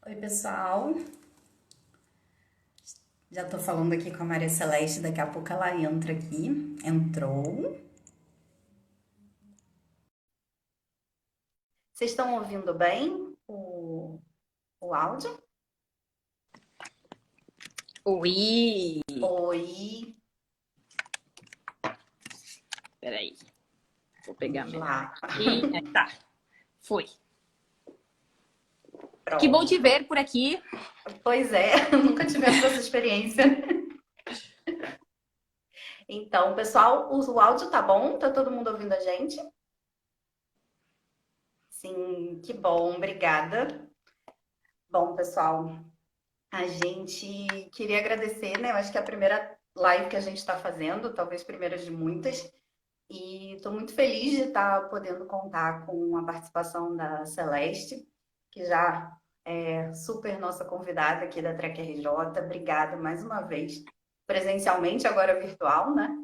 Oi, pessoal. Já tô falando aqui com a Maria Celeste, daqui a pouco ela entra aqui. Entrou. Vocês estão ouvindo bem o áudio? Oi! Oi, Peraí, vou pegar vamos melhor lá. aqui. Tá, foi. Que bom te Pronto. ver por aqui. Pois é, nunca tivemos essa experiência. Então, pessoal, o áudio tá bom? Tá todo mundo ouvindo a gente? Sim, que bom, obrigada. Bom, pessoal, a gente queria agradecer, né? Eu acho que é a primeira live que a gente está fazendo, talvez primeira de muitas. E estou muito feliz de estar podendo contar com a participação da Celeste, que já é super nossa convidada aqui da Trek RJ. Obrigada mais uma vez, presencialmente, agora virtual, né?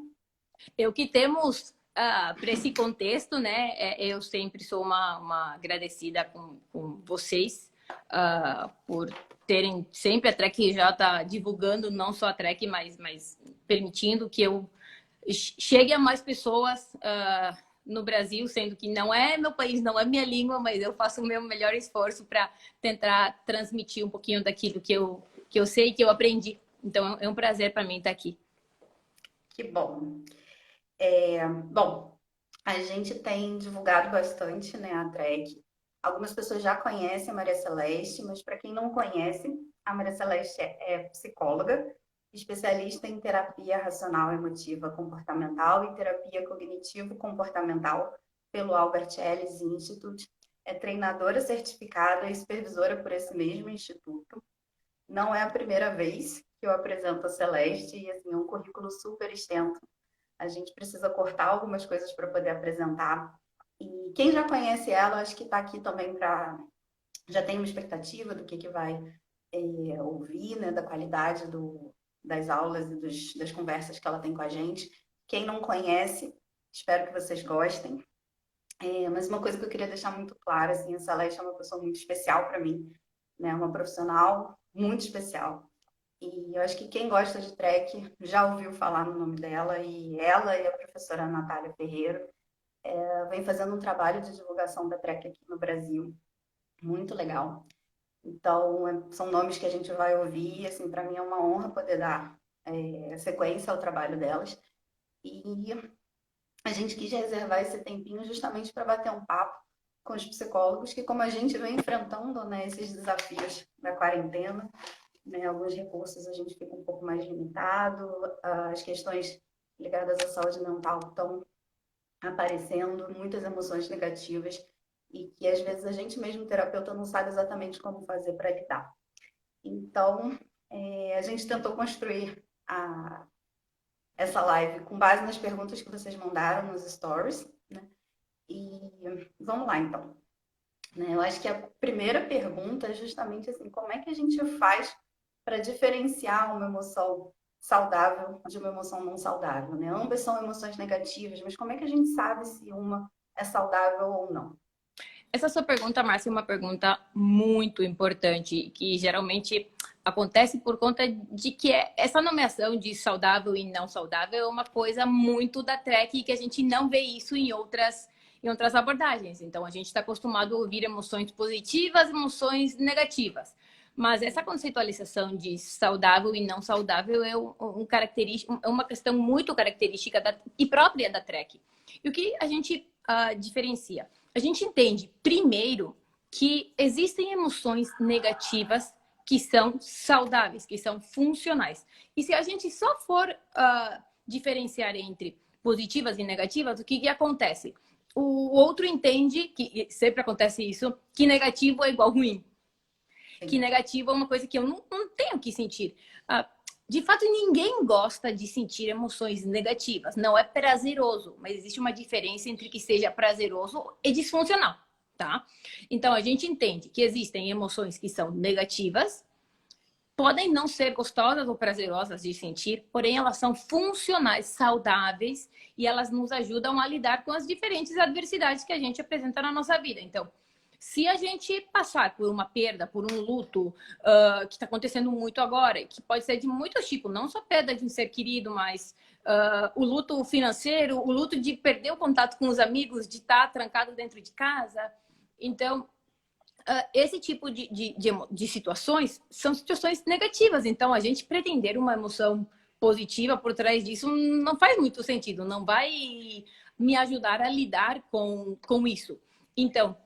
Eu que temos para esse contexto, né? Eu sempre sou uma agradecida com vocês por terem sempre a Trek já tá divulgando não só a Trek, mas permitindo que eu chegue a mais pessoas no Brasil, sendo que não é meu país, não é minha língua, mas eu faço o meu melhor esforço para tentar transmitir um pouquinho daquilo que eu sei, que eu aprendi. Então é um prazer para mim estar aqui. Que bom. Bom, a gente tem divulgado bastante, né, a Trek. Algumas pessoas já conhecem a Maria Celeste, mas para quem não conhece, a Maria Celeste é psicóloga, especialista em terapia racional emotiva comportamental e terapia cognitivo-comportamental pelo Albert Ellis Institute. É treinadora certificada e supervisora por esse mesmo instituto. Não é a primeira vez que eu apresento a Celeste e assim, é um currículo super extenso. A gente precisa cortar algumas coisas para poder apresentar. E quem já conhece ela, acho que está aqui também para. Já tem uma expectativa do que vai ouvir, né, da qualidade das aulas e das conversas que ela tem com a gente. Quem não conhece, espero que vocês gostem. Mas uma coisa que eu queria deixar muito clara, assim, a Celeste é uma pessoa muito especial para mim, né, uma profissional muito especial. E eu acho que quem gosta de trek já ouviu falar no nome dela, e ela e a professora Natália Ferreira vem fazendo um trabalho de divulgação da trek aqui no Brasil, muito legal. Então, são nomes que a gente vai ouvir, e assim, para mim é uma honra poder dar sequência ao trabalho delas. E a gente quis reservar esse tempinho justamente para bater um papo com os psicólogos, que como a gente vem enfrentando, né, esses desafios da quarentena, né, alguns recursos a gente fica um pouco mais limitado, as questões ligadas à saúde mental estão aparecendo, muitas emoções negativas e que às vezes a gente mesmo, terapeuta, não sabe exatamente como fazer para lidar. Então, a gente tentou construir essa live com base nas perguntas que vocês mandaram nos stories, né? E vamos lá, então. Né? Eu acho que a primeira pergunta é justamente assim, como é que a gente faz para diferenciar uma emoção saudável de uma emoção não saudável, né? Ambas são emoções negativas, mas como é que a gente sabe se uma é saudável ou não? Essa sua pergunta, Márcia, é uma pergunta muito importante, que geralmente acontece por conta de que essa nomeação de saudável e não saudável é uma coisa muito da Trek e que a gente não vê isso em outras abordagens. Então, a gente está acostumado a ouvir emoções positivas, emoções negativas. Mas essa conceitualização de saudável e não saudável é uma questão muito característica e própria da Trek. E o que a gente diferencia? A gente entende, primeiro, que existem emoções negativas que são saudáveis, que são funcionais. E se a gente só for diferenciar entre positivas e negativas, o que acontece? O outro entende, que sempre acontece isso, que negativo é igual ruim. Que Sim. negativo é uma coisa que eu não tenho que sentir. De fato, ninguém gosta de sentir emoções negativas. Não é prazeroso, mas existe uma diferença entre que seja prazeroso e disfuncional, tá? Então, a gente entende que existem emoções que são negativas, podem não ser gostosas ou prazerosas de sentir, porém elas são funcionais, saudáveis e elas nos ajudam a lidar com as diferentes adversidades que a gente apresenta na nossa vida. Então, Se a gente passar por uma perda, por um luto, que está acontecendo muito agora, que pode ser de muitos tipos, não só perda de um ser querido, mas o luto financeiro, o luto de perder o contato com os amigos, de estar trancado dentro de casa. Então, esse tipo de situações são situações negativas. Então, a gente pretender uma emoção positiva por trás disso não faz muito sentido, não vai me ajudar a lidar com isso. Então,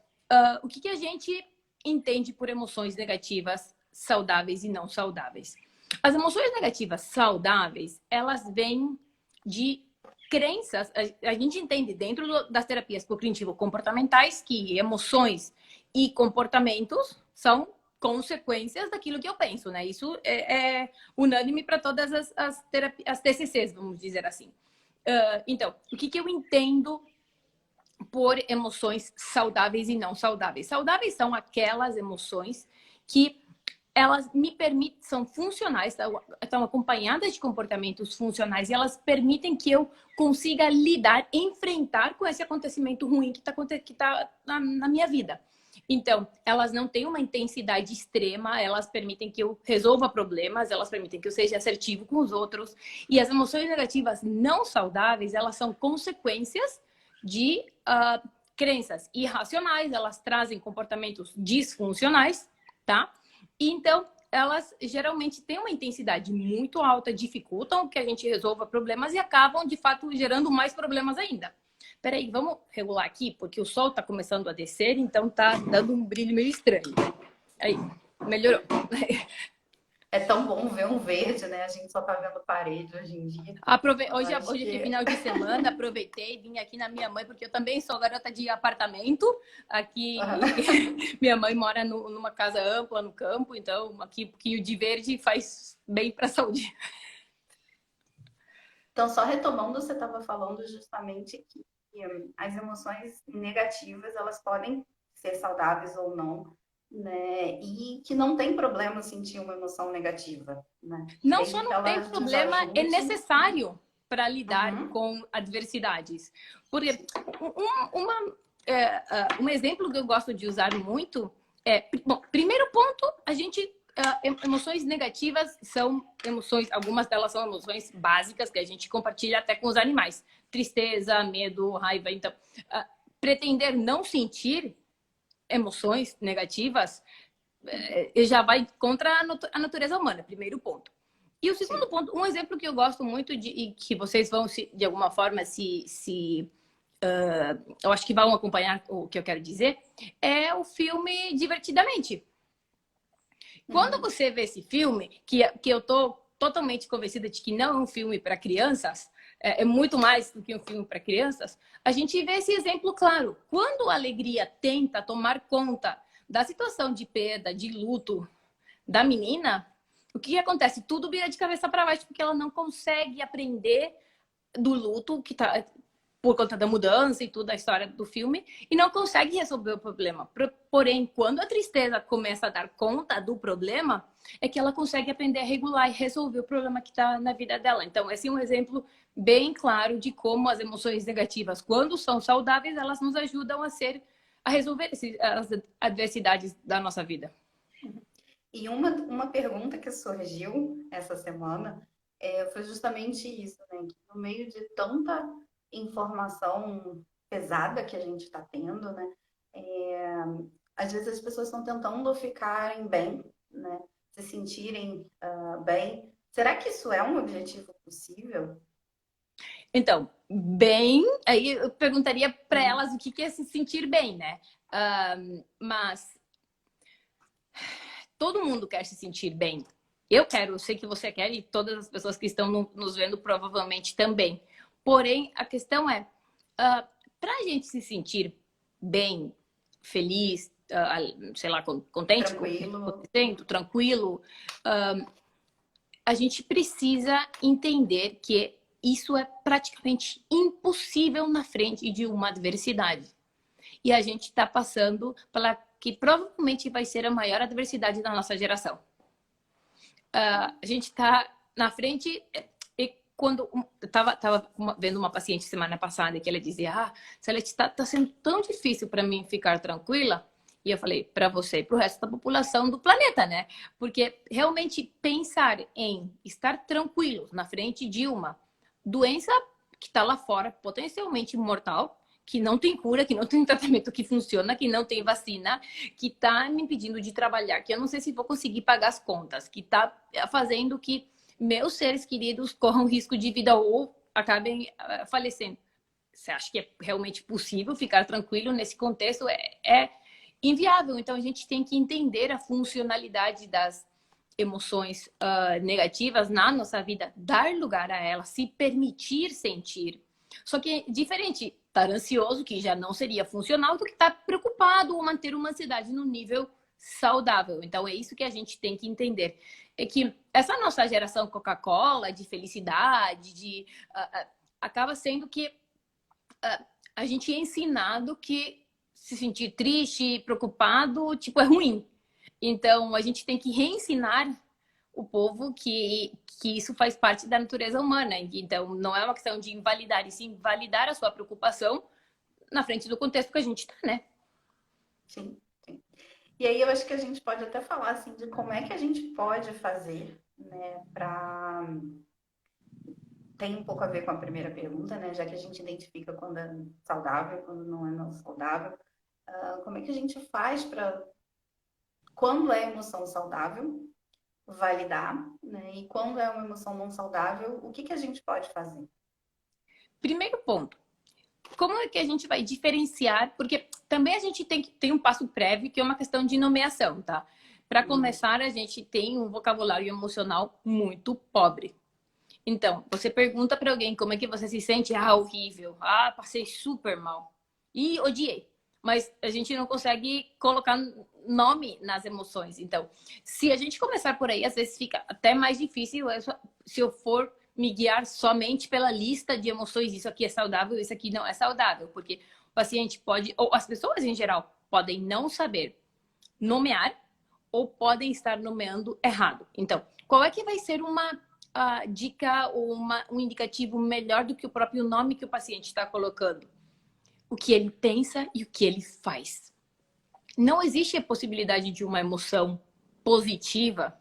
o que a gente entende por emoções negativas saudáveis e não saudáveis? As emoções negativas saudáveis, elas vêm de crenças. A gente entende dentro das terapias cognitivo-comportamentais que emoções e comportamentos são consequências daquilo que eu penso, né? Isso é unânime para todas as TCCs, vamos dizer assim. Então, o que eu entendo por emoções saudáveis e não saudáveis? Saudáveis são aquelas emoções que elas me permitem, são funcionais, estão acompanhadas de comportamentos funcionais e elas permitem que eu consiga lidar, enfrentar com esse acontecimento ruim que tá na minha vida. Então, elas não têm uma intensidade extrema, elas permitem que eu resolva problemas, elas permitem que eu seja assertivo com os outros. E as emoções negativas não saudáveis, elas são consequências de crenças irracionais, elas trazem comportamentos disfuncionais, tá? E então, elas geralmente têm uma intensidade muito alta, dificultam que a gente resolva problemas e acabam, de fato, gerando mais problemas ainda. Peraí, vamos regular aqui, porque o sol tá começando a descer, então tá dando um brilho meio estranho. Aí, melhorou. É tão bom ver um verde, né? A gente só tá vendo parede hoje em dia. Hoje é final de semana, aproveitei, vim aqui na minha mãe, porque eu também sou garota de apartamento. Aqui, minha mãe mora numa casa ampla no campo, então aqui um pouquinho de verde faz bem para a saúde. Então, só retomando, você estava falando justamente que as emoções negativas, elas podem ser saudáveis ou não, né? E que não tem problema sentir uma emoção negativa, né? Não Desde só que não tem ela problema, é desajude. necessário para lidar Uhum. com adversidades. Porque um exemplo que eu gosto de usar muito bom, primeiro ponto, a gente emoções negativas são emoções, algumas delas são emoções básicas que a gente compartilha até com os animais. Tristeza, medo, raiva. Então, pretender não sentir emoções negativas já vai contra a natureza humana, primeiro ponto. E o segundo ponto, um exemplo que eu gosto muito e que vocês vão, de alguma forma, eu acho que vão acompanhar o que eu quero dizer, é o filme Divertidamente. Quando você vê esse filme, que eu tô totalmente convencida de que não é um filme para crianças, é muito mais do que um filme para crianças, a gente vê esse exemplo claro. Quando a alegria tenta tomar conta da situação de perda, de luto da menina, o que acontece? Tudo vira de cabeça para baixo, porque ela não consegue aprender do luto que tá por conta da mudança e tudo, a história do filme, e não consegue resolver o problema. Porém, quando a tristeza começa a dar conta do problema, é que ela consegue aprender a regular e resolver o problema que está na vida dela. Então, esse é um exemplo bem claro de como as emoções negativas, quando são saudáveis, elas nos ajudam a resolver as adversidades da nossa vida. E uma pergunta que surgiu essa semana foi justamente isso, né? Que no meio de tanta informação pesada que a gente está tendo, né? Às vezes as pessoas estão tentando ficarem bem, né? Se sentirem bem. Será que isso é um objetivo possível? Então, bem, aí eu perguntaria para elas o que é se sentir bem, né? Mas todo mundo quer se sentir bem. Eu quero, eu sei que você quer e todas as pessoas que estão nos vendo provavelmente também. Porém, a questão é, para a gente se sentir bem, feliz, sei lá, contente com o que está acontecendo, tranquilo, a gente precisa entender que isso é praticamente impossível na frente de uma adversidade. E a gente está passando pela que provavelmente vai ser a maior adversidade da nossa geração. A gente está na frente. E quando eu estava vendo uma paciente semana passada que ela dizia: Celeste, está sendo tão difícil para mim ficar tranquila E eu falei para você e para o resto da população do planeta, né? Porque realmente pensar em estar tranquilos na frente de uma doença que está lá fora, potencialmente mortal, que não tem cura, que não tem tratamento que funciona, que não tem vacina, que está me impedindo de trabalhar, que eu não sei se vou conseguir pagar as contas, que está fazendo que meus seres queridos corram risco de vida ou acabem falecendo. Você acha que é realmente possível ficar tranquilo nesse contexto? É inviável. Então, a gente tem que entender a funcionalidade das emoções negativas na nossa vida, dar lugar a elas, se permitir sentir. Só que é diferente estar ansioso, que já não seria funcional, do que estar preocupado ou manter uma ansiedade no nível saudável. Então, é isso que a gente tem que entender. É que essa nossa geração Coca-Cola, de felicidade, acaba sendo que a gente é ensinado que se sentir triste, preocupado, tipo, é ruim. Então, a gente tem que reensinar o povo que isso faz parte da natureza humana. Então, não é uma questão de invalidar, e sim validar a sua preocupação na frente do contexto que a gente está, né? Sim, sim. E aí eu acho que a gente pode até falar assim de como é que a gente pode fazer, né, para tem um pouco a ver com a primeira pergunta, né, já que a gente identifica quando é saudável, quando não é não saudável. Como é que a gente faz para quando é emoção saudável, validar, né? E quando é uma emoção não saudável, o que que a gente pode fazer? Primeiro ponto, como é que a gente vai diferenciar? Porque também a gente tem um passo prévio, que é uma questão de nomeação, tá? Para começar, a gente tem um vocabulário emocional muito pobre. Então, você pergunta para alguém como é que você se sente, horrível, passei super mal e odiei. Mas a gente não consegue colocar nome nas emoções. Então, se a gente começar por aí, às vezes fica até mais difícil se eu for me guiar somente pela lista de emoções. Isso aqui é saudável, isso aqui não é saudável. Porque o paciente pode, ou as pessoas em geral, podem não saber nomear ou podem estar nomeando errado. Então, qual é que vai ser uma dica ou um indicativo melhor do que o próprio nome que o paciente está colocando? O que ele pensa e o que ele faz. Não existe a possibilidade de uma emoção positiva,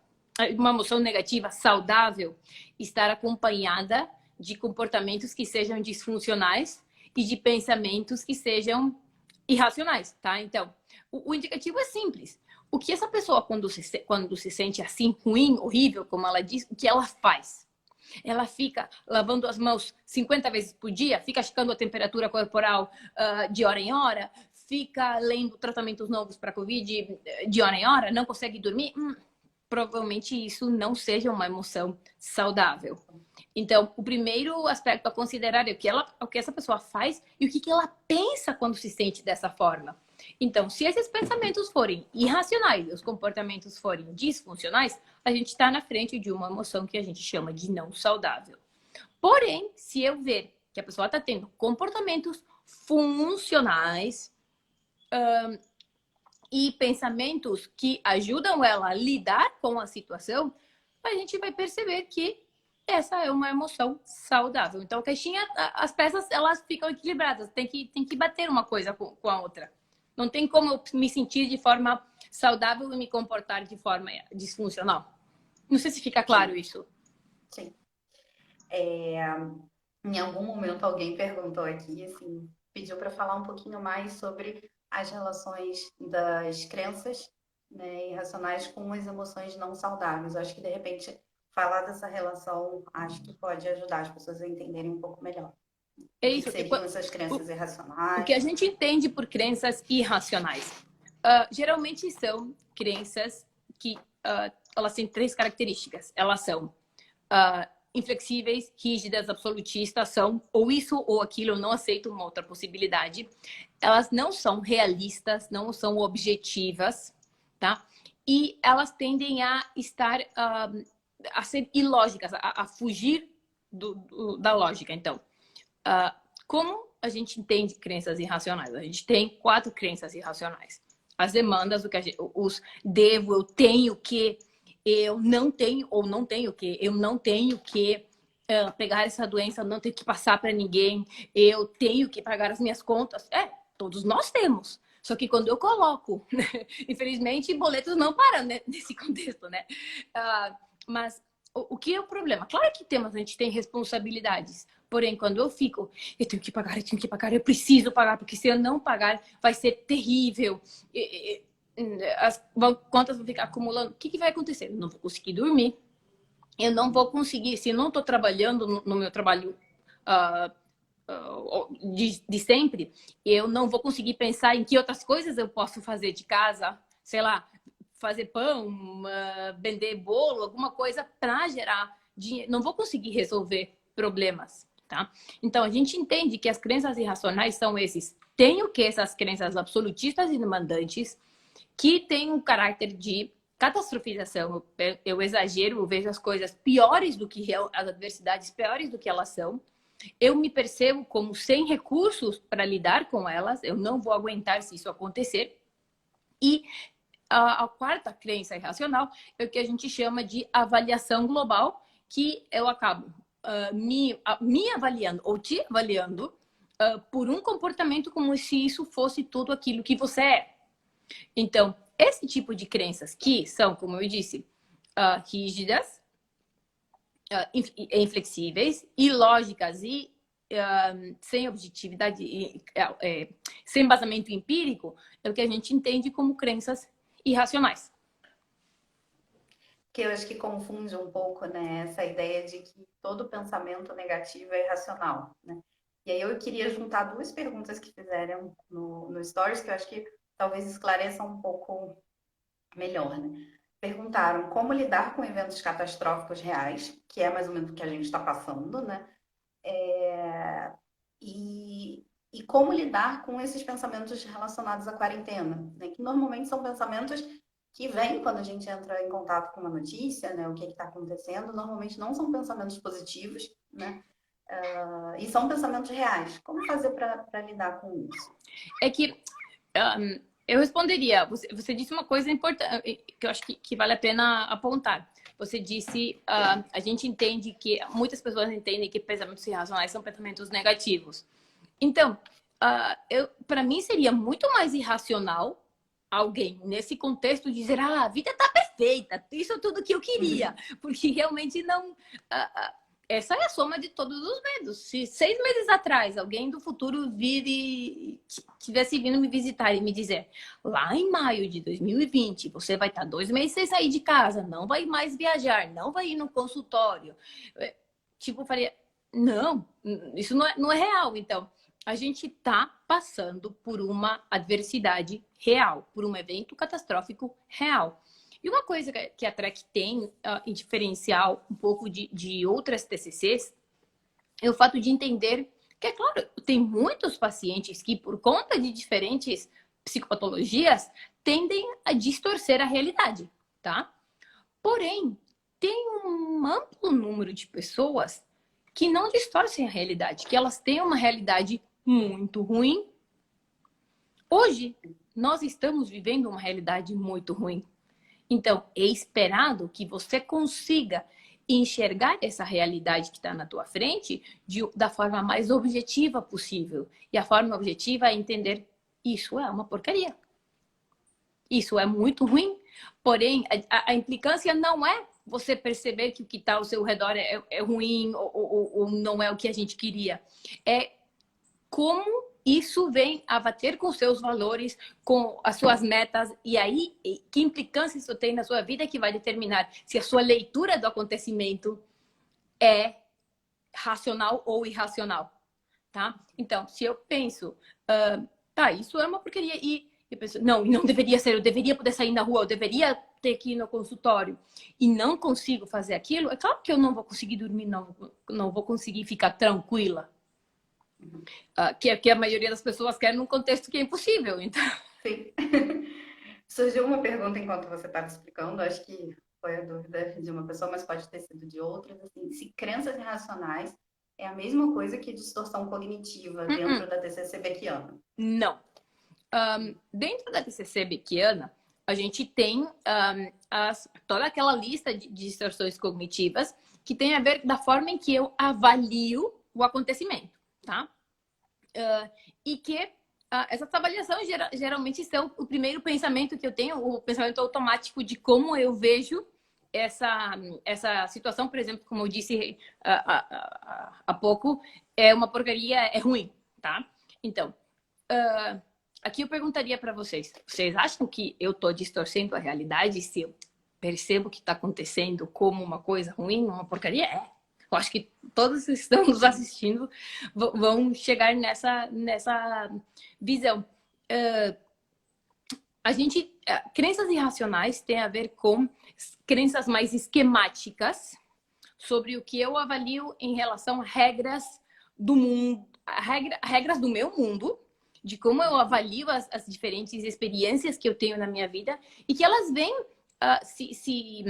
uma emoção negativa saudável, estar acompanhada de comportamentos que sejam disfuncionais e de pensamentos que sejam irracionais, tá? Então, o indicativo é simples. O que essa pessoa, quando se sente assim, ruim, horrível, como ela diz, o que ela faz? Ela fica lavando as mãos 50 vezes por dia, fica checando a temperatura corporal de hora em hora, fica lendo tratamentos novos para Covid de hora em hora, não consegue dormir. Provavelmente isso não seja uma emoção saudável. Então, o primeiro aspecto a considerar é o que essa pessoa faz e o que ela pensa quando se sente dessa forma. Então, se esses pensamentos forem irracionais e os comportamentos forem disfuncionais, a gente está na frente de uma emoção que a gente chama de não saudável. Porém, se eu ver que a pessoa está tendo comportamentos funcionais e pensamentos que ajudam ela a lidar com a situação, a gente vai perceber que essa é uma emoção saudável. Então, a caixinha, as peças, elas ficam equilibradas. Tem que bater uma coisa com a outra. Não tem como eu me sentir de forma saudável e me comportar de forma disfuncional. Não sei se fica claro isso. Sim. Em algum momento alguém perguntou aqui, assim, pediu para falar um pouquinho mais sobre as relações das crenças, né, irracionais com as emoções não saudáveis. Eu acho que de repente falar dessa relação acho que pode ajudar as pessoas a entenderem um pouco melhor. É O que isso. seriam essas crenças O que a irracionais? gente entende por crenças irracionais? Geralmente são crenças que elas têm três características. Elas são inflexíveis, rígidas, absolutistas, são ou isso ou aquilo, eu não aceito uma outra possibilidade. Elas não são realistas, não são objetivas, tá? E elas tendem a estar, a ser ilógicas, a fugir da lógica. Então, como a gente entende crenças irracionais? A gente tem 4 crenças irracionais. As demandas, os devo, eu tenho que, eu não tenho, ou não tenho que, eu não tenho que pegar essa doença, não tenho que passar para ninguém, eu tenho que pagar as minhas contas. Todos nós temos. Só que quando eu coloco, infelizmente, boletos não param, né, nesse contexto, né? Mas o que é o problema? Claro que a gente tem responsabilidades. Porém, quando eu tenho que pagar, eu preciso pagar, porque se eu não pagar, vai ser terrível. As contas vão ficar acumulando. O que vai acontecer? Eu não vou conseguir dormir. Eu não vou conseguir, se eu não estou trabalhando no meu trabalho de sempre, eu não vou conseguir pensar em que outras coisas eu posso fazer de casa, sei lá, fazer pão, vender bolo, alguma coisa para gerar dinheiro. Não vou conseguir resolver problemas, tá? Então, a gente entende que as crenças irracionais são esses. Tem o que essas crenças absolutistas e demandantes, que tem um caráter de catastrofização. Eu exagero, eu vejo as coisas piores do que as adversidades piores do que elas são. Eu me percebo como sem recursos para lidar com elas. Eu não vou aguentar se isso acontecer. E a quarta crença irracional é o que a gente chama de avaliação global, que eu acabo me avaliando ou te avaliando por um comportamento como se isso fosse tudo aquilo que você é. Então, esse tipo de crenças que são, como eu disse, rígidas, inflexíveis, ilógicas e sem objetividade, sem embasamento empírico, é o que a gente entende como crenças irracionais. Que eu acho que confunde um pouco, né, essa ideia de que todo pensamento negativo é irracional, né? E aí eu queria juntar duas perguntas que fizeram no Stories, que eu acho que talvez esclareçam um pouco melhor, né? Perguntaram como lidar com eventos catastróficos reais, que é mais ou menos o que a gente está passando, né? E como lidar com esses pensamentos relacionados à quarentena, né? Que normalmente são pensamentos que vêm quando a gente entra em contato com uma notícia, né? O que está acontecendo, normalmente não são pensamentos positivos, né? E são pensamentos reais. Como fazer para lidar com isso? É que eu responderia, você disse uma coisa importante, que eu acho que vale a pena apontar. Você disse, a gente entende que, muitas pessoas entendem que pensamentos irracionais são pensamentos negativos. Então, para mim seria muito mais irracional alguém, nesse contexto, dizer, a vida tá perfeita, isso é tudo que eu queria. Porque realmente não... essa é a soma de todos os medos. Se 6 meses atrás alguém do futuro tivesse vindo me visitar e me dizer, lá em maio de 2020, você vai estar 2 meses sem sair de casa, não vai mais viajar, não vai ir no consultório. Tipo, eu faria, não, isso não é real. Então, a gente está passando por uma adversidade real, por um evento catastrófico real. E uma coisa que a Trek tem em diferencial um pouco de outras TCCs é o fato de entender que, é claro, tem muitos pacientes que, por conta de diferentes psicopatologias, tendem a distorcer a realidade, tá? Porém, tem um amplo número de pessoas que não distorcem a realidade, que elas têm uma realidade muito ruim. Hoje, nós estamos vivendo uma realidade muito ruim. Então, é esperado que você consiga enxergar essa realidade que está na tua frente da forma mais objetiva possível. E a forma objetiva é entender isso é uma porcaria. Isso é muito ruim. Porém, a implicância não é você perceber que o que está ao seu redor é ruim ou não é o que a gente queria. É como isso vem a bater com seus valores, com as suas metas, e aí que implicância isso tem na sua vida que vai determinar se a sua leitura do acontecimento é racional ou irracional, tá? Então, se eu penso, isso é uma porcaria, e eu penso, não deveria ser, eu deveria poder sair na rua, eu deveria ter que ir no consultório, e não consigo fazer aquilo, é claro que eu não vou conseguir dormir, não vou conseguir ficar tranquila. Que a maioria das pessoas quer num contexto que é impossível. Então... Sim. Surgiu uma pergunta enquanto você estava explicando, acho que foi a dúvida de uma pessoa, mas pode ter sido de outras, assim, se crenças irracionais é a mesma coisa que distorção cognitiva dentro da TCC Beckiana. Não. Dentro da TCC Beckiana, a gente tem toda aquela lista de distorções cognitivas que tem a ver da forma em que eu avalio o acontecimento, tá? E que essas avaliações geralmente são o primeiro pensamento que eu tenho, o pensamento automático de como eu vejo essa situação, por exemplo, como eu disse há pouco, é uma porcaria, é ruim, tá? Então, aqui eu perguntaria para vocês, vocês acham que eu estou distorcendo a realidade se eu percebo que está acontecendo como uma coisa ruim, uma porcaria? Eu acho que todos que estão nos assistindo vão chegar nessa visão. Crenças irracionais têm a ver com crenças mais esquemáticas sobre o que eu avalio em relação a regras do mundo, regras do meu mundo, de como eu avalio as diferentes experiências que eu tenho na minha vida e que elas vêm se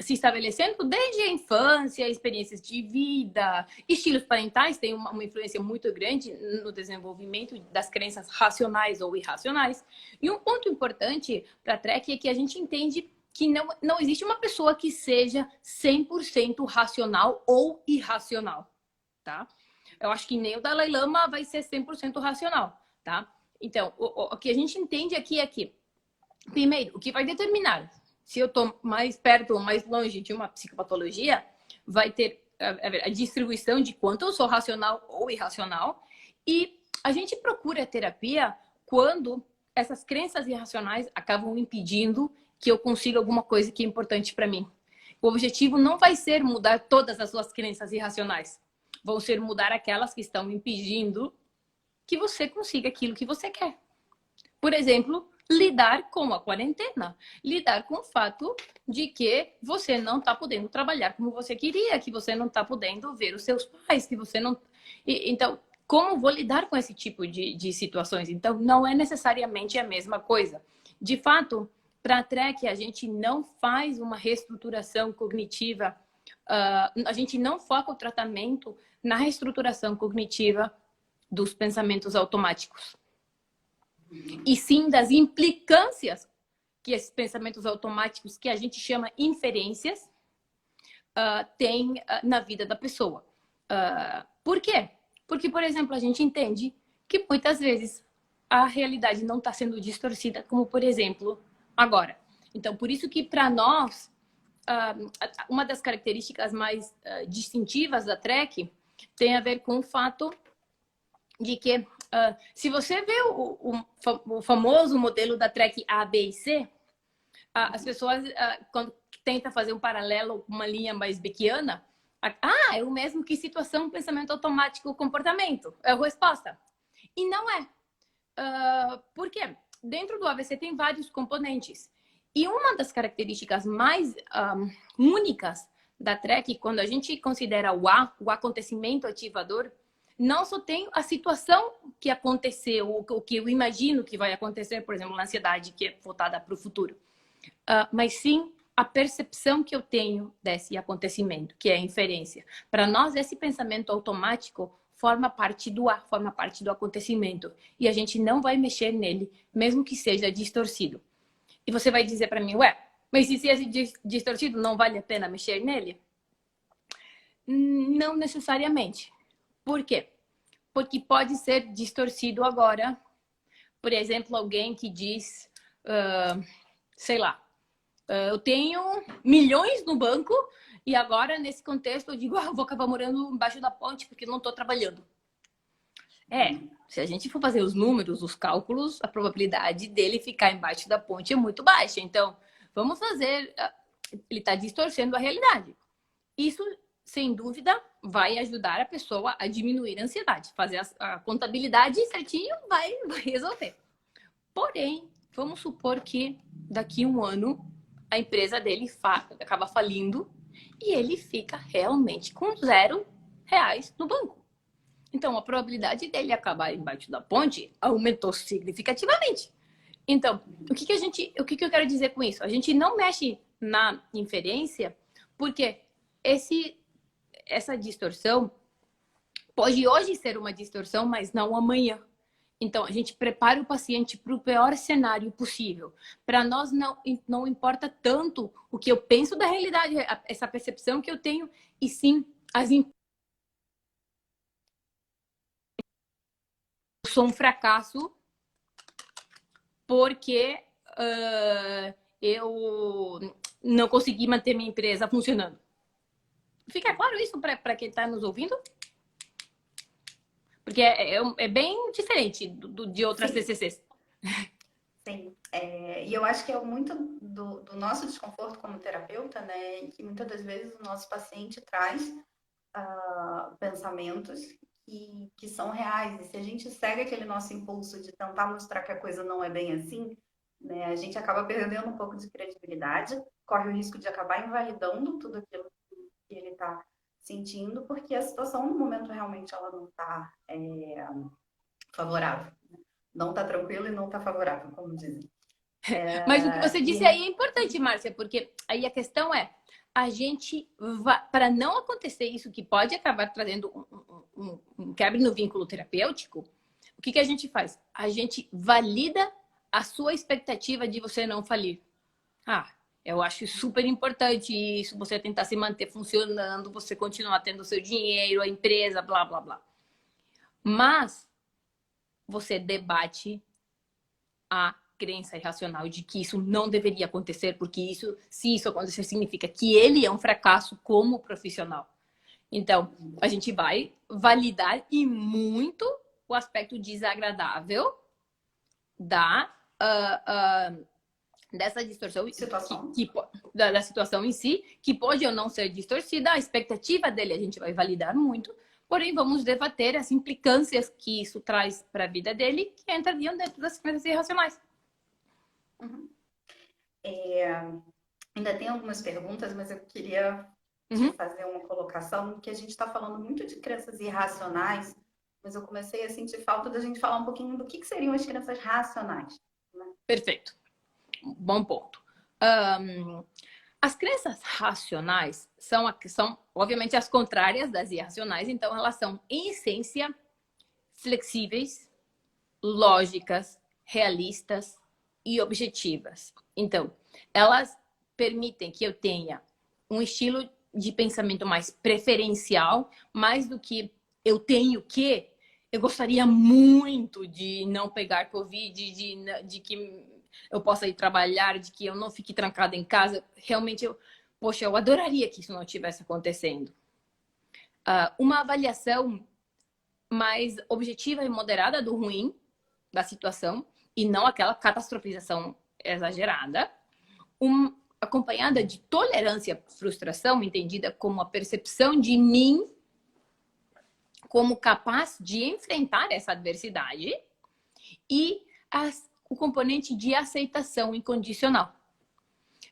estabelecendo desde a infância, experiências de vida, estilos parentais têm uma influência muito grande no desenvolvimento das crenças racionais ou irracionais. E um ponto importante para a Trek é que a gente entende que não existe uma pessoa que seja 100% racional ou irracional, tá? Eu acho que nem o Dalai Lama vai ser 100% racional, tá? Então, o que a gente entende aqui é que, primeiro, o que vai determinar se eu estou mais perto ou mais longe de uma psicopatologia, vai ter a distribuição de quanto eu sou racional ou irracional. E a gente procura terapia quando essas crenças irracionais acabam impedindo que eu consiga alguma coisa que é importante para mim. O objetivo não vai ser mudar todas as suas crenças irracionais. Vão ser mudar aquelas que estão impedindo que você consiga aquilo que você quer. Por exemplo, lidar com a quarentena, lidar com o fato de que você não está podendo trabalhar como você queria, que você não está podendo ver os seus pais, que você não... Então, como vou lidar com esse tipo de situações? Então, não é necessariamente a mesma coisa. De fato, para a Trek, a gente não faz uma reestruturação cognitiva, a gente não foca o tratamento na reestruturação cognitiva dos pensamentos automáticos. E sim das implicâncias que esses pensamentos automáticos, que a gente chama inferências, têm na vida da pessoa. Por quê? Porque, por exemplo, a gente entende que muitas vezes a realidade não está sendo distorcida, como, por exemplo, agora. Então, por isso que, para nós, uma das características mais distintivas da Trek tem a ver com o fato de que se você vê o famoso modelo da Trek A, B e C, as pessoas, quando tentam fazer um paralelo com uma linha mais beckiana, é o mesmo que situação, pensamento automático, comportamento. É a resposta. E não é. Por quê? Dentro do AVC tem vários componentes. E uma das características mais únicas da Trek, quando a gente considera o acontecimento ativador, não só tem a situação que aconteceu, o que eu imagino que vai acontecer, por exemplo, na ansiedade, que é voltada para o futuro, mas sim a percepção que eu tenho desse acontecimento, que é a inferência. Para nós, esse pensamento automático forma parte forma parte do acontecimento. E a gente não vai mexer nele, mesmo que seja distorcido. E você vai dizer para mim, mas se é distorcido, não vale a pena mexer nele? Não necessariamente. Por quê? Porque pode ser distorcido agora. Por exemplo, alguém que diz, sei lá, eu tenho milhões no banco e agora, nesse contexto, eu digo, eu vou acabar morando embaixo da ponte porque não estou trabalhando. Se a gente for fazer os números, os cálculos, a probabilidade dele ficar embaixo da ponte é muito baixa. Então, vamos fazer... Ele está distorcendo a realidade. Isso, sem dúvida, vai ajudar a pessoa a diminuir a ansiedade. Fazer a contabilidade certinho vai resolver. Porém, vamos supor que daqui a um ano a empresa dele acaba falindo e ele fica realmente com R$0 no banco. Então, a probabilidade dele acabar embaixo da ponte aumentou significativamente. Então, o que eu quero dizer com isso? A gente não mexe na inferência porque essa distorção pode hoje ser uma distorção, mas não amanhã. Então, a gente prepara o paciente para o pior cenário possível. Para nós, não importa tanto o que eu penso da realidade, essa percepção que eu tenho, e sim eu sou um fracasso porque eu não consegui manter minha empresa funcionando. Fica claro isso para quem está nos ouvindo? Porque é bem diferente de outras Sim, TCCs. sim. E eu acho que é muito do nosso desconforto como terapeuta, né? Que muitas das vezes o nosso paciente traz pensamentos que são reais. E se a gente segue aquele nosso impulso de tentar mostrar que a coisa não é bem assim, né, a gente acaba perdendo um pouco de credibilidade, corre o risco de acabar invalidando tudo aquilo que ele está sentindo, porque a situação no momento realmente ela não está favorável. Não está tranquilo e não está favorável, como dizem. Mas o que você E disse aí é importante, Márcia, porque aí a questão é, a gente, para não acontecer isso que pode acabar trazendo um quebra no vínculo terapêutico, o que a gente faz? A gente valida a sua expectativa de você não falir. Ah, eu acho super importante isso, você tentar se manter funcionando, você continuar tendo o seu dinheiro, a empresa, blá, blá, blá. Mas você debate a crença irracional de que isso não deveria acontecer, porque isso, se isso acontecer, significa que ele é um fracasso como profissional. Então, a gente vai validar e muito o aspecto desagradável da dessa distorção situação. da situação em si, que pode ou não ser distorcida, a expectativa dele a gente vai validar muito, porém vamos debater as implicâncias que isso traz para a vida dele, que entrariam dentro das crenças irracionais. Uhum. Ainda tem algumas perguntas, mas eu queria te Uhum. fazer uma colocação, que a gente está falando muito de crenças irracionais, mas eu comecei a sentir falta da gente falar um pouquinho do que seriam as crenças racionais. Né? Perfeito. Bom ponto. As crenças racionais são, obviamente, as contrárias das irracionais, então elas são, em essência, flexíveis, lógicas, realistas e objetivas. Então, elas permitem que eu tenha um estilo de pensamento mais preferencial, mais do que eu tenho que, eu gostaria muito de não pegar Covid, de que eu possa ir trabalhar, de que eu não fique trancada em casa. Realmente, poxa, eu adoraria que isso não estivesse acontecendo. Uma avaliação mais objetiva e moderada do ruim da situação e não aquela catastrofização exagerada, acompanhada de tolerância à frustração, entendida como a percepção de mim como capaz de enfrentar essa adversidade, e o componente de aceitação incondicional,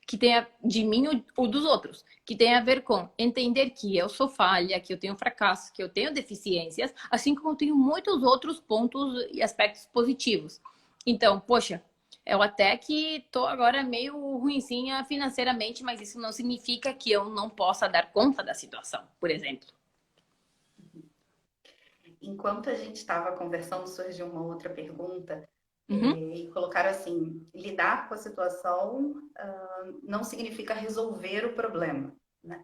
que tem de mim ou dos outros, que tem a ver com entender que eu sou falha, que eu tenho fracasso, que eu tenho deficiências, assim como eu tenho muitos outros pontos e aspectos positivos. Então, poxa, eu até que tô agora meio ruinzinha financeiramente, mas isso não significa que eu não possa dar conta da situação, por exemplo. Enquanto a gente estava conversando, surgiu uma outra pergunta, Uhum. e colocaram assim: lidar com a situação não significa resolver o problema, né?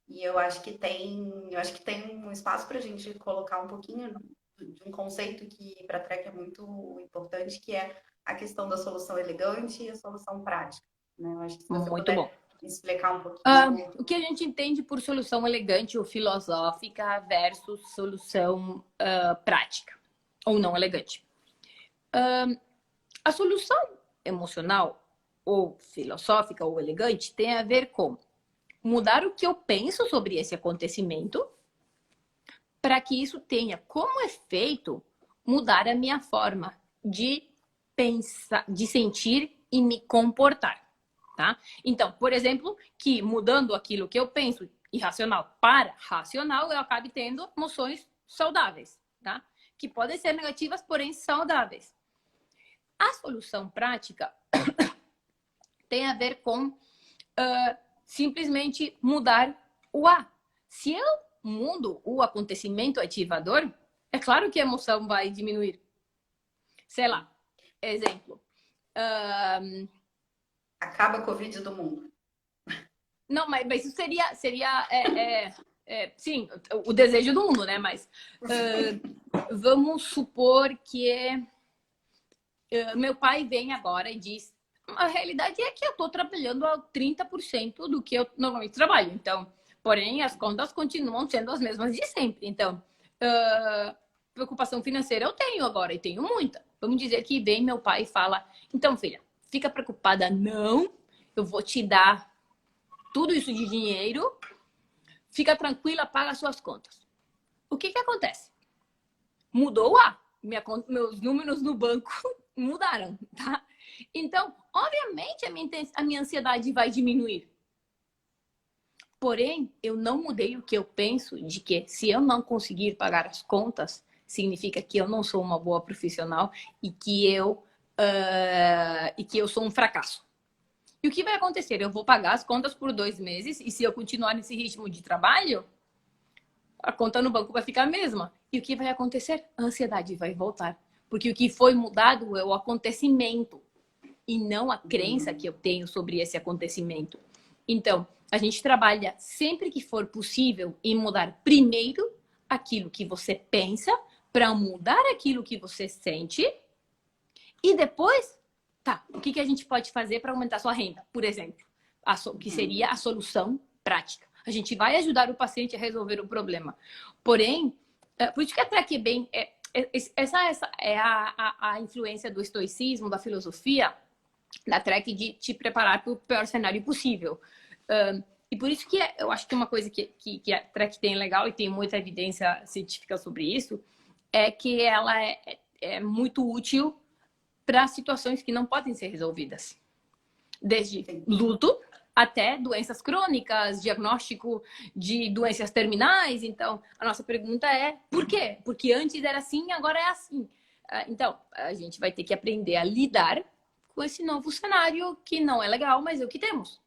E eu acho que tem um espaço para a gente colocar um pouquinho de um conceito que para a Trek é muito importante, que é a questão da solução elegante e a solução prática. Né? Eu acho que se você Muito bom. puder explicar um pouquinho. O que a gente entende por solução elegante ou filosófica versus solução prática ou não elegante? A solução emocional ou filosófica ou elegante tem a ver com mudar o que eu penso sobre esse acontecimento para que isso tenha como efeito mudar a minha forma de pensar, de sentir e me comportar, tá? Então, por exemplo, que mudando aquilo que eu penso irracional para racional, eu acabe tendo emoções saudáveis, tá? Que podem ser negativas, porém saudáveis. A solução prática tem a ver com simplesmente mudar o A. Se eu mudo o acontecimento ativador, é claro que a emoção vai diminuir. Sei lá, exemplo. Acaba a Covid do mundo. Não, mas isso seria sim, o desejo do mundo, né? Mas vamos supor que Meu pai vem agora e diz, a realidade é que eu estou trabalhando a 30% do que eu normalmente trabalho. Então, porém, as contas continuam sendo as mesmas de sempre. Então, preocupação financeira eu tenho agora e tenho muita. Vamos dizer que vem meu pai e fala, então, filha, fica preocupada não, eu vou te dar tudo isso de dinheiro, fica tranquila, paga as suas contas. O que acontece? Mudou meus números no banco mudaram, tá? Então, obviamente, a minha ansiedade vai diminuir. Porém, eu não mudei o que eu penso de que se eu não conseguir pagar as contas, significa que eu não sou uma boa profissional e que eu sou um fracasso. E o que vai acontecer? Eu vou pagar as contas por 2 meses e se eu continuar nesse ritmo de trabalho, a conta no banco vai ficar a mesma. E o que vai acontecer? A ansiedade vai voltar. Porque o que foi mudado é o acontecimento e não a crença que eu tenho sobre esse acontecimento. Então, a gente trabalha sempre que for possível em mudar primeiro aquilo que você pensa para mudar aquilo que você sente e depois, tá, o que a gente pode fazer para aumentar sua renda, por exemplo, que seria a solução prática. A gente vai ajudar o paciente a resolver o problema. Porém, por isso que a Trek é bem... essa é a influência do estoicismo, da filosofia, da Trek de te preparar para o pior cenário possível. E por isso que eu acho que uma coisa que a Trek tem legal e tem muita evidência científica sobre isso é que ela é muito útil para situações que não podem ser resolvidas. Desde luto até doenças crônicas, diagnóstico de doenças terminais. Então, a nossa pergunta é por quê? Porque antes era assim, agora é assim. Então, a gente vai ter que aprender a lidar com esse novo cenário que não é legal, mas é o que temos.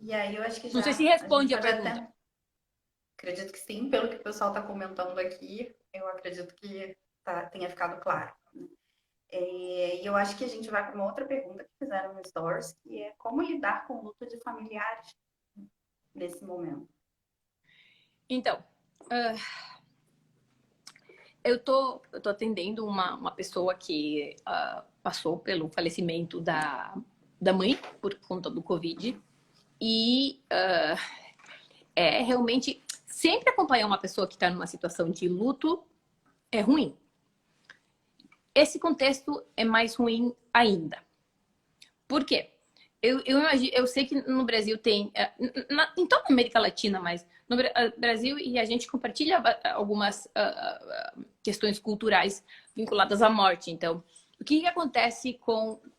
E aí eu acho que não sei se a gente responde a pode pergunta. até... Acredito que sim, pelo que o pessoal está comentando aqui, eu acredito que tenha ficado claro. E eu acho que a gente vai para uma outra pergunta que fizeram no Stories, que é como lidar com o luto de familiares nesse momento. Então, eu tô atendendo uma pessoa que passou pelo falecimento da mãe por conta do Covid. E realmente sempre acompanhar uma pessoa que está numa situação de luto é ruim. Esse contexto é mais ruim ainda. Por quê? Eu sei que no Brasil tem, em toda a América Latina, mas no Brasil, e a gente compartilha algumas questões culturais vinculadas à morte. Então, o que acontece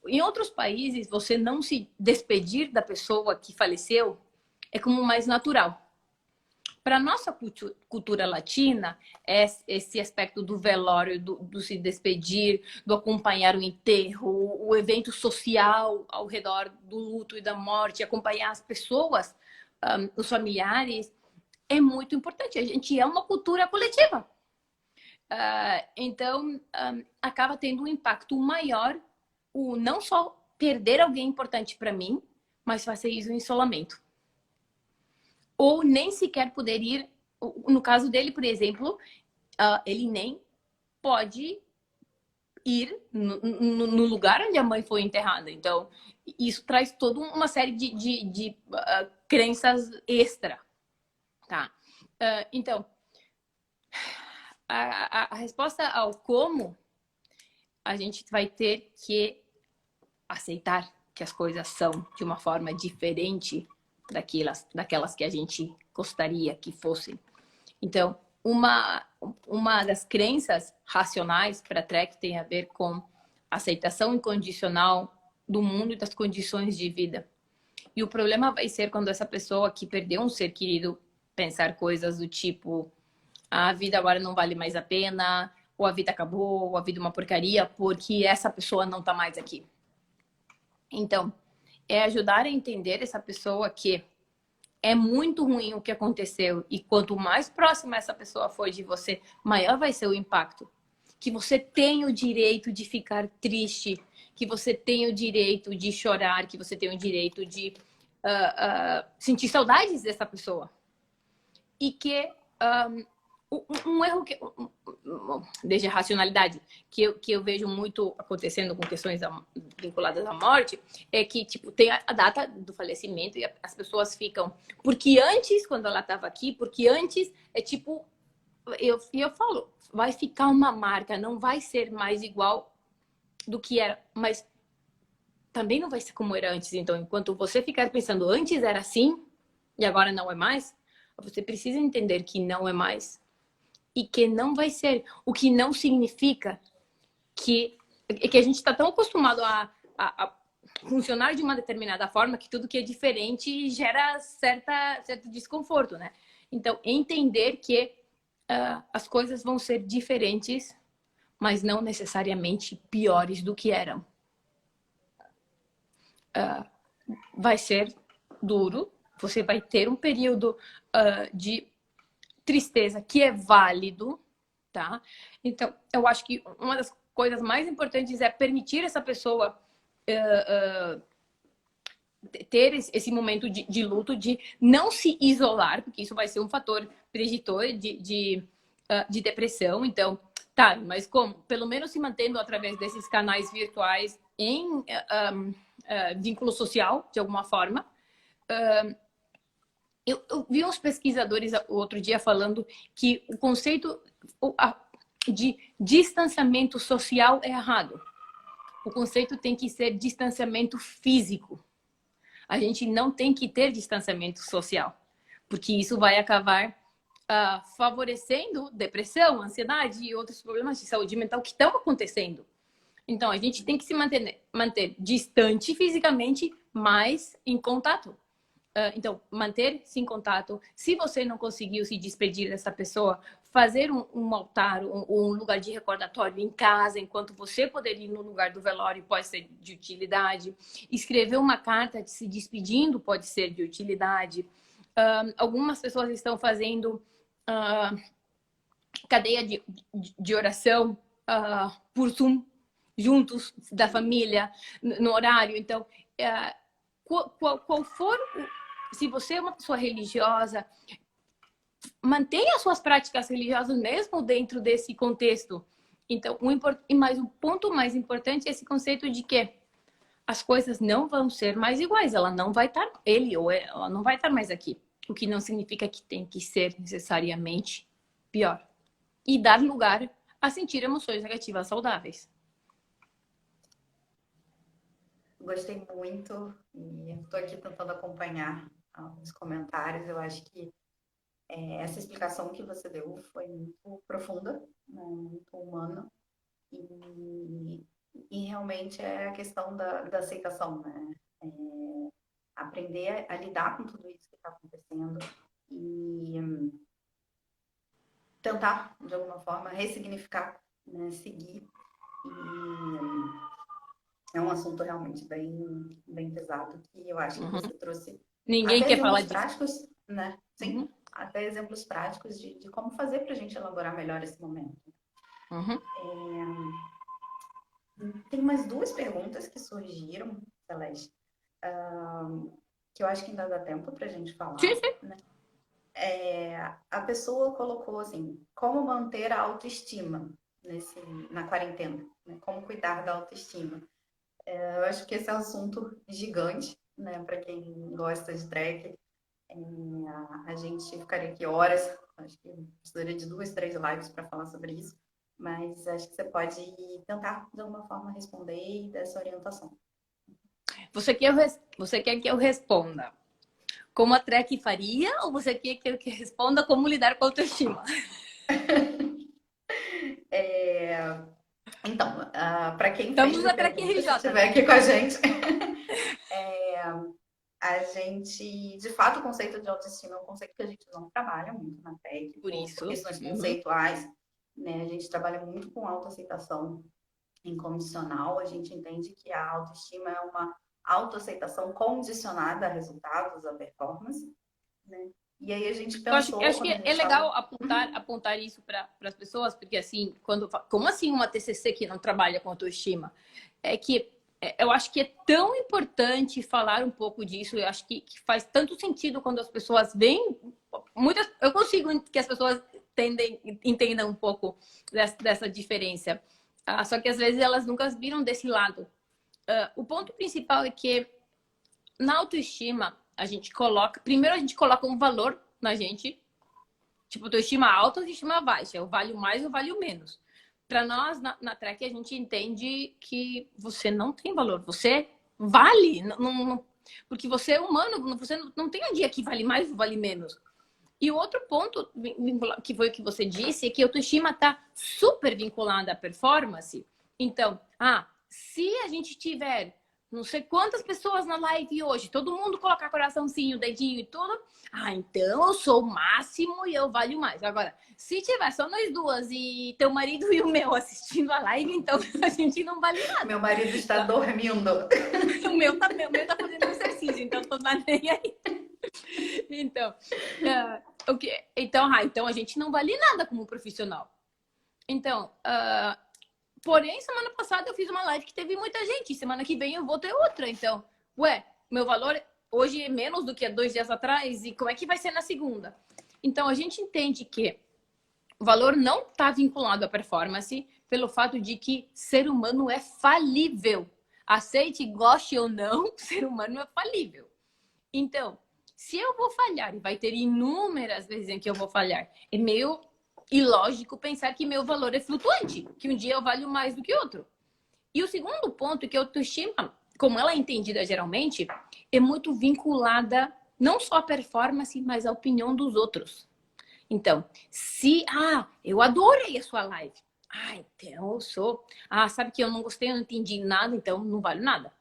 em outros países, você não se despedir da pessoa que faleceu é como mais natural. Para a nossa cultura latina, esse aspecto do velório, do se despedir, do acompanhar o enterro, o evento social ao redor do luto e da morte, acompanhar as pessoas, os familiares, é muito importante. A gente é uma cultura coletiva. Então, acaba tendo um impacto maior o não só perder alguém importante para mim, mas fazer isso em isolamento. Ou nem sequer poder ir... No caso dele, por exemplo, ele nem pode ir no lugar onde a mãe foi enterrada. Então, isso traz toda uma série de crenças extra. Tá? Então, a resposta ao como, a gente vai ter que aceitar que as coisas são de uma forma diferente daquelas que a gente gostaria que fossem. Então, uma das crenças racionais para a Trek tem a ver com aceitação incondicional do mundo e das condições de vida. E o problema vai ser quando essa pessoa que perdeu um ser querido pensar coisas do tipo: a vida agora não vale mais a pena, ou a vida acabou, ou a vida é uma porcaria, porque essa pessoa não está mais aqui. Então, é ajudar a entender essa pessoa que é muito ruim o que aconteceu e quanto mais próxima essa pessoa for de você, maior vai ser o impacto. Que você tem o direito de ficar triste, que você tem o direito de chorar, que você tem o direito de sentir saudades dessa pessoa. E que Um erro que, desde a racionalidade, que eu vejo muito acontecendo com questões vinculadas à morte, é que, tipo, tem a data do falecimento e as pessoas ficam... Porque antes, quando ela estava aqui, porque antes é tipo... Eu falo, vai ficar uma marca, não vai ser mais igual do que era, mas também não vai ser como era antes. Então, enquanto você ficar pensando, antes era assim e agora não é mais, você precisa entender que não é mais e que não vai ser. O que não significa que a gente está tão acostumado a funcionar de uma determinada forma que tudo que é diferente gera certo desconforto, né? Então, entender que as coisas vão ser diferentes, mas não necessariamente piores do que eram. Vai ser duro, você vai ter um período de tristeza que é válido, tá? Então, eu acho que uma das coisas mais importantes é permitir essa pessoa ter esse momento de luto, de não se isolar, porque isso vai ser um fator preditor de depressão. Então, tá, mas como? Pelo menos se mantendo através desses canais virtuais em vínculo social, de alguma forma. Eu vi uns pesquisadores outro dia falando que o conceito de distanciamento social é errado. O conceito tem que ser distanciamento físico. A gente não tem que ter distanciamento social, porque isso vai acabar favorecendo depressão, ansiedade e outros problemas de saúde mental que estão acontecendo. Então, a gente tem que se manter distante fisicamente, mas em contato. Então, manter-se em contato. Se você não conseguiu se despedir dessa pessoa, fazer um altar, um lugar de recordatório em casa, enquanto você poder ir no lugar do velório, pode ser de utilidade. Escrever uma carta de se despedindo pode ser de utilidade. Algumas pessoas estão fazendo cadeia de oração por Zoom, juntos, da família, no horário. Então, qual for... Se você é uma pessoa religiosa, mantenha as suas práticas religiosas mesmo dentro desse contexto. Então, mas o ponto mais importante é esse conceito de que as coisas não vão ser mais iguais. Ela não vai estar, ele ou ela não vai estar mais aqui. O que não significa que tem que ser necessariamente pior. E dar lugar a sentir emoções negativas saudáveis. Gostei muito e estou aqui tentando acompanhar os comentários. Eu acho que essa explicação que você deu foi muito profunda, né? Muito humana e realmente é a questão da aceitação, né? Aprender a lidar com tudo isso que está acontecendo e tentar, de alguma forma, ressignificar, né? Seguir. E é um assunto realmente bem pesado que eu acho que você trouxe Ninguém até quer falar exemplos disso. práticos, né? Sim, até exemplos práticos de como fazer para a gente elaborar melhor esse momento. Tem mais duas perguntas que surgiram, Celeste, que eu acho que ainda dá tempo para a gente falar. Sim, sim. Né? A pessoa colocou assim, como manter a autoestima na quarentena, né? Como cuidar da autoestima. Eu acho que esse é um assunto gigante, né? Para quem gosta de trek, a gente ficaria aqui horas, acho que precisaria de 2, 3 lives para falar sobre isso, mas acho que você pode tentar, de alguma forma, responder e dar essa orientação. Você quer que eu responda como a Trek faria ou você quer que eu responda como lidar com a autoestima? Então, para quem Estamos fez na a Trek pergunta, RJ, se estiver né? aqui com a gente, a gente, de fato, o conceito de autoestima é um conceito que a gente não trabalha muito na Trek, por questões conceituais, né? A gente trabalha muito com autoaceitação incondicional. A gente entende que a autoestima é uma autoaceitação condicionada a resultados, a performance, né? E aí a gente pensou... Eu acho que é legal apontar isso para as pessoas, porque assim, como assim uma TCC que não trabalha com autoestima? É que eu acho que é tão importante falar um pouco disso. Eu acho que faz tanto sentido quando as pessoas veem. Eu consigo que as pessoas entendam um pouco dessa diferença. Só que às vezes elas nunca viram desse lado. O ponto principal é que na autoestima, primeiro a gente coloca um valor na gente, tipo, autoestima alta, autoestima baixa, eu valho mais, eu valho menos. Para nós, na Trek, a gente entende que você não tem valor, você vale, porque você é humano, você não tem um dia que vale mais ou vale menos. E o outro ponto, que foi o que você disse, é que a autoestima está super vinculada à performance. Então, se a gente tiver não sei quantas pessoas na live hoje, todo mundo colocar coraçãozinho, dedinho e tudo, então eu sou o máximo e eu valho mais. Agora, se tiver só nós duas e teu marido e o meu assistindo a live, então a gente não vale nada. Meu marido está dormindo. O meu tá fazendo exercício, então tô nem aí. Então a gente não vale nada como profissional. Então, porém, semana passada eu fiz uma live que teve muita gente. Semana que vem eu vou ter outra. Então, meu valor hoje é menos do que há 2 dias atrás. E como é que vai ser na segunda? Então, a gente entende que o valor não está vinculado à performance pelo fato de que ser humano é falível. Aceite, goste ou não, ser humano é falível. Então, se eu vou falhar, e vai ter inúmeras vezes em que eu vou falhar, é meio ilógico pensar que meu valor é flutuante, que um dia eu valho mais do que outro. E o segundo ponto é que a autoestima, como ela é entendida geralmente, é muito vinculada não só à performance, mas à opinião dos outros. Então, eu adorei a sua live. Então eu sou... sabe que eu não gostei, eu não entendi nada, então não vale nada.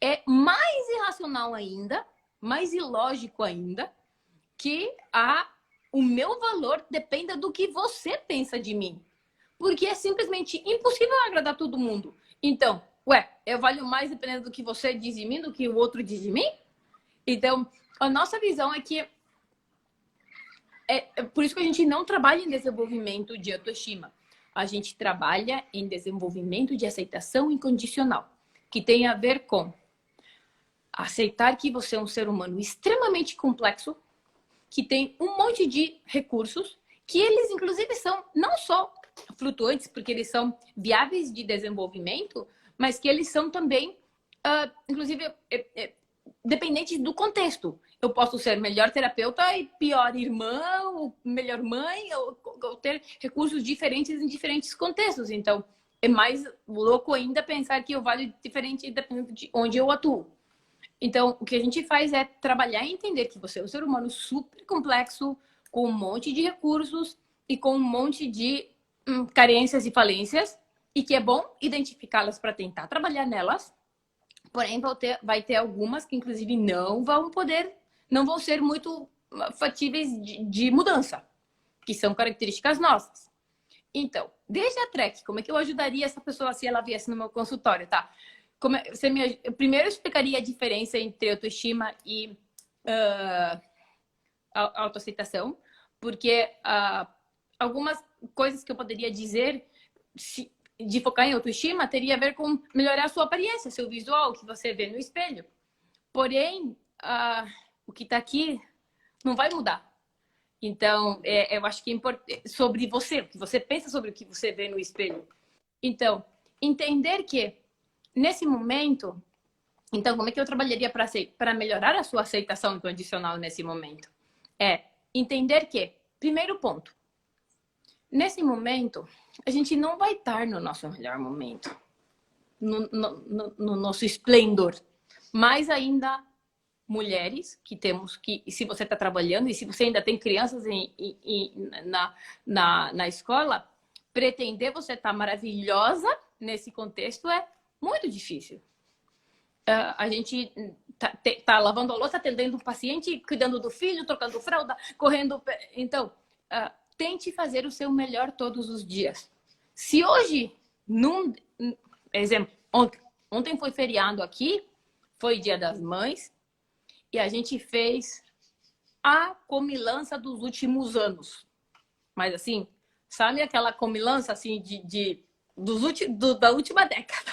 É mais irracional ainda, mais ilógico ainda, que o meu valor dependa do que você pensa de mim. Porque é simplesmente impossível agradar todo mundo. Então, eu valho mais dependendo do que você diz de mim, do que o outro diz de mim? Então, a nossa visão é que é por isso que a gente não trabalha em desenvolvimento de autoestima. A gente trabalha em desenvolvimento de aceitação incondicional, que tem a ver com aceitar que você é um ser humano extremamente complexo, que tem um monte de recursos, que eles, inclusive, são não só flutuantes, porque eles são viáveis de desenvolvimento, mas que eles são também, inclusive, dependentes do contexto. Eu posso ser melhor terapeuta e pior irmã, ou melhor mãe, ou ter recursos diferentes em diferentes contextos. Então, é mais louco ainda pensar que eu valho diferente dependendo de onde eu atuo. Então, o que a gente faz é trabalhar e entender que você é um ser humano super complexo, com um monte de recursos e com um monte de carências e falências, e que é bom identificá-las para tentar trabalhar nelas. Porém, vai ter algumas que, inclusive, não vão ser muito factíveis de mudança, que são características nossas. Então, desde a Trek, como é que eu ajudaria essa pessoa se ela viesse no meu consultório, tá? Primeiro, eu explicaria a diferença entre autoestima e autoaceitação, porque algumas coisas que eu poderia dizer de focar em autoestima teria a ver com melhorar a sua aparência, seu visual, o que você vê no espelho. Porém, o que está aqui não vai mudar. Então, eu acho que é importante sobre você, o que você pensa sobre o que você vê no espelho. Então, entender que nesse momento, então, como é que eu trabalharia para melhorar a sua aceitação incondicional nesse momento? É entender que, primeiro ponto, nesse momento, a gente não vai estar no nosso melhor momento, no nosso esplendor. Mais ainda, mulheres se você está trabalhando e se você ainda tem crianças na escola, pretender você estar maravilhosa nesse contexto é muito difícil. A gente tá lavando a louça, atendendo um paciente, cuidando do filho, trocando fralda, correndo. Então, tente fazer o seu melhor todos os dias. Se hoje, exemplo, ontem foi feriado aqui, foi Dia das Mães, e a gente fez a comilança dos últimos anos. Mas assim, sabe aquela comilança assim da última década?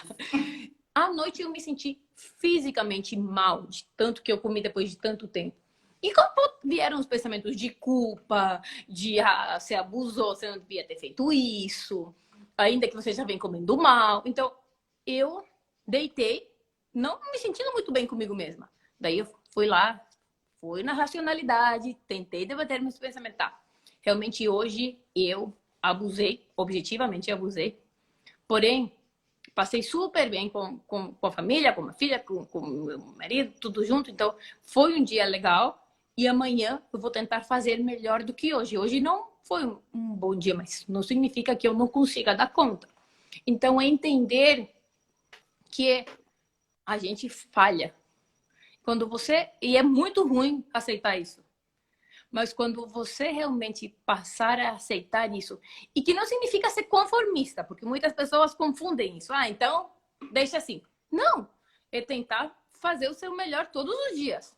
À noite eu me senti fisicamente mal, de tanto que eu comi depois de tanto tempo. E como vieram os pensamentos de culpa, de você abusou, você não devia ter feito isso, ainda que você já vem comendo mal. Então, eu deitei, não me sentindo muito bem comigo mesma. Daí eu fui lá, fui na racionalidade, tentei debater meus pensamentos. Tá, realmente hoje eu abusei, objetivamente abusei. Porém, passei super bem com a família, com a minha filha, com o meu marido, tudo junto. Então, foi um dia legal. E amanhã eu vou tentar fazer melhor do que hoje. Hoje não foi um bom dia, mas não significa que eu não consiga dar conta. Então, é entender que a gente falha. Quando você... E é muito ruim aceitar isso. Mas quando você realmente passar a aceitar isso, e que não significa ser conformista, porque muitas pessoas confundem isso. Ah, então deixa assim. Não, é tentar fazer o seu melhor todos os dias.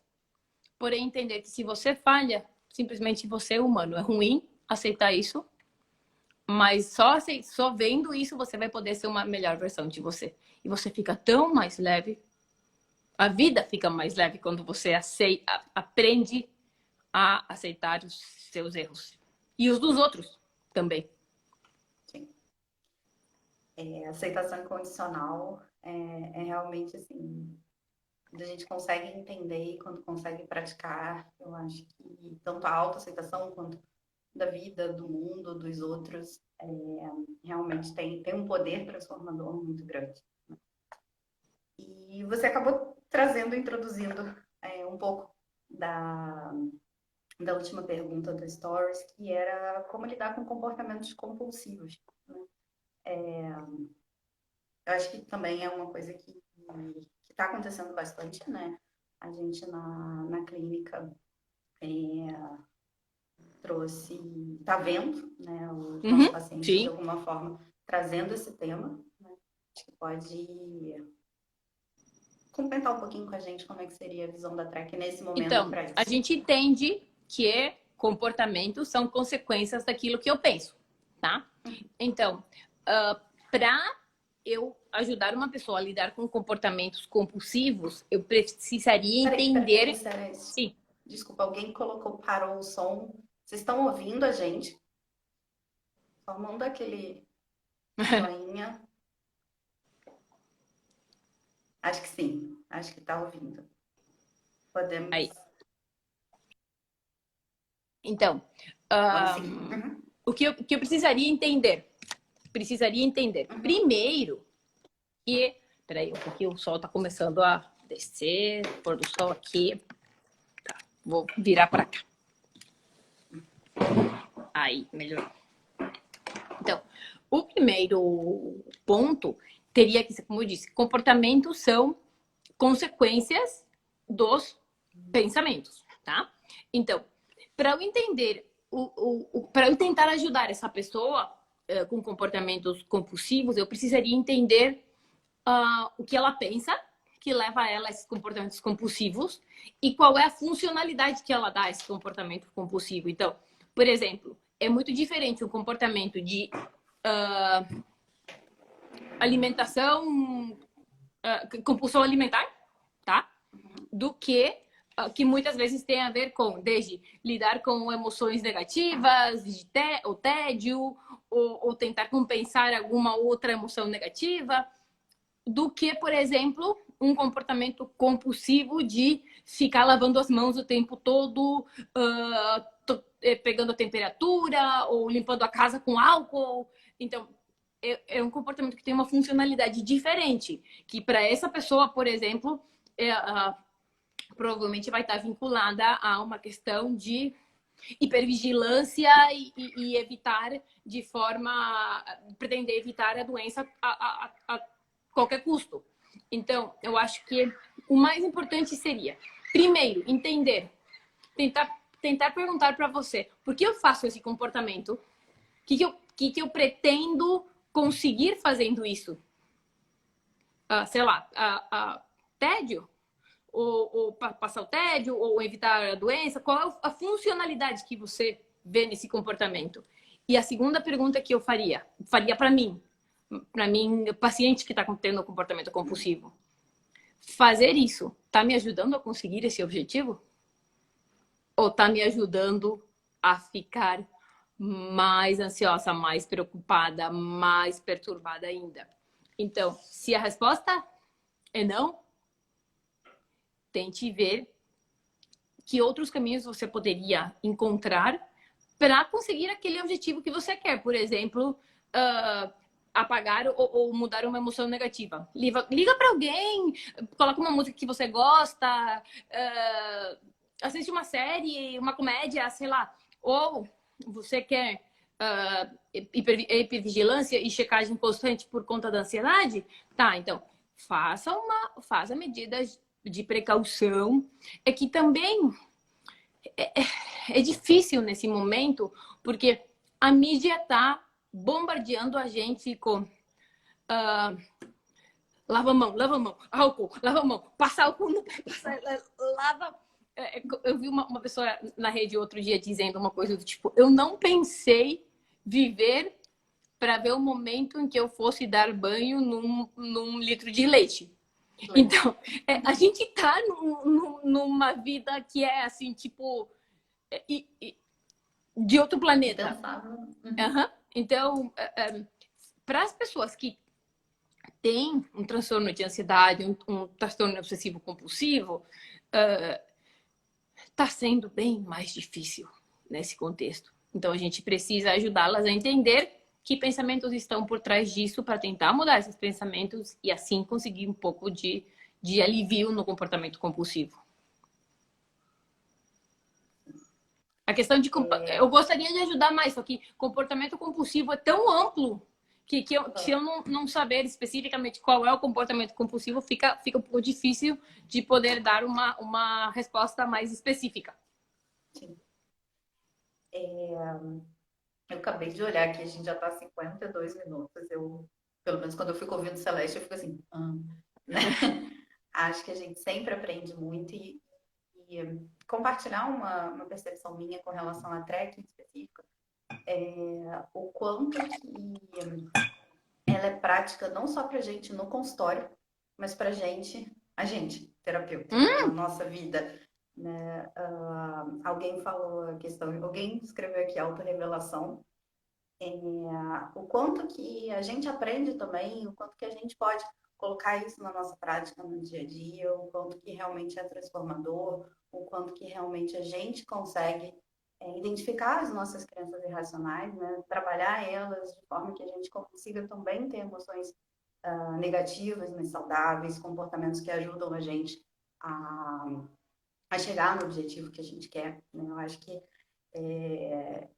Porém, entender que se você falha, simplesmente você é humano. É ruim aceitar isso, mas só vendo isso você vai poder ser uma melhor versão de você. E você fica tão mais leve. A vida fica mais leve quando você aprende a aceitar os seus erros. E os dos outros também. Sim. Aceitação incondicional é realmente assim, quando a gente consegue entender e quando consegue praticar, eu acho que tanto a autoaceitação quanto da vida, do mundo, dos outros, realmente tem um poder transformador muito grande. E você acabou trazendo, introduzindo um pouco da última pergunta do Stories, que era como lidar com comportamentos compulsivos. Né? Eu acho que também é uma coisa que está acontecendo bastante, né? A gente na clínica trouxe, está vendo, né, os nossos pacientes de Sim. alguma forma trazendo esse tema, né? Acho que pode comentar um pouquinho com a gente como é que seria a visão da TREC nesse momento Então, para a isso. gente entende que comportamentos são consequências daquilo que eu penso, tá? Então, para eu ajudar uma pessoa a lidar com comportamentos compulsivos, eu precisaria Peraí, entender... Sarah, Sim. desculpa, alguém parou o som. Vocês estão ouvindo a gente? Só manda aquele joinha. Acho que sim, acho que está ouvindo. Podemos. Aí. Então, Vamos seguir. Uhum. que eu precisaria entender? Precisaria entender. Uhum. Primeiro, que... Peraí, porque o sol está começando a descer, pôr do sol aqui. Tá, vou virar para cá. Aí, melhor. Então, o primeiro ponto teria que ser, como eu disse, comportamentos são consequências dos pensamentos, tá? Então, para eu entender, para eu tentar ajudar essa pessoa com comportamentos compulsivos, eu precisaria entender o que ela pensa, que leva ela a esses comportamentos compulsivos, e qual é a funcionalidade que ela dá a esse comportamento compulsivo. Então, por exemplo, é muito diferente um comportamento de alimentação, compulsão alimentar, tá? Do que muitas vezes tem a ver com, desde lidar com emoções negativas, o tédio, ou tentar compensar alguma outra emoção negativa, do que, por exemplo, um comportamento compulsivo de ficar lavando as mãos o tempo todo, pegando a temperatura, ou limpando a casa com álcool. Então, é um comportamento que tem uma funcionalidade diferente, que para essa pessoa, por exemplo, provavelmente vai estar vinculada a uma questão de hipervigilância e evitar de forma... pretender evitar a doença a qualquer custo. Então, eu acho que o mais importante seria, primeiro, entender, tentar perguntar para você, por que eu faço esse comportamento? O que eu pretendo conseguir fazendo isso? Sei lá, tédio? Ou passar o tédio, ou evitar a doença? Qual é a funcionalidade que você vê nesse comportamento? E a segunda pergunta que eu faria para mim, paciente que está tendo um comportamento compulsivo, fazer isso está me ajudando a conseguir esse objetivo? ou tá me ajudando a ficar mais ansiosa, mais preocupada, mais perturbada ainda? Então, se a resposta é não, tente ver que outros caminhos você poderia encontrar para conseguir aquele objetivo que você quer. Por exemplo, apagar ou mudar uma emoção negativa. Liga para alguém, coloca uma música que você gosta, assiste uma série, uma comédia, sei lá. Ou você quer hipervigilância e checagem constante por conta da ansiedade? Tá, então faça medidas de precaução. É que também é difícil nesse momento, porque a mídia está bombardeando a gente com lava a mão, álcool, lava a mão, passa álcool no pé, lava. Eu vi uma pessoa na rede outro dia dizendo uma coisa do tipo: eu não pensei viver para ver o momento em que eu fosse dar banho num litro de leite. Então, a gente tá numa vida que é assim, tipo, de outro planeta. Uhum. Então, para as pessoas que têm um transtorno de ansiedade, um transtorno obsessivo compulsivo, está sendo bem mais difícil nesse contexto. Então, a gente precisa ajudá-las a entender que pensamentos estão por trás disso para tentar mudar esses pensamentos e assim conseguir um pouco de alívio no comportamento compulsivo. A questão de... Eu gostaria de ajudar mais, só que comportamento compulsivo é tão amplo que se eu não saber especificamente qual é o comportamento compulsivo, fica um pouco difícil de poder dar uma resposta mais específica. Sim. Eu acabei de olhar aqui, a gente já está 52 minutos. Pelo menos quando eu fico ouvindo Celeste, eu fico assim, né? Acho que a gente sempre aprende muito e compartilhar uma percepção minha com relação à track em específico, o quanto que ela é prática não só para gente no consultório, mas para a gente, terapeuta, na nossa vida. Né? Alguém falou a questão, alguém escreveu aqui autorrevelação, o quanto que a gente aprende também, o quanto que a gente pode colocar isso na nossa prática no dia a dia, o quanto que realmente é transformador, o quanto que realmente a gente consegue identificar as nossas crenças irracionais, né? Trabalhar elas de forma que a gente consiga também ter emoções negativas, mas saudáveis, comportamentos que ajudam a gente a chegar no objetivo que a gente quer. Né? Eu acho que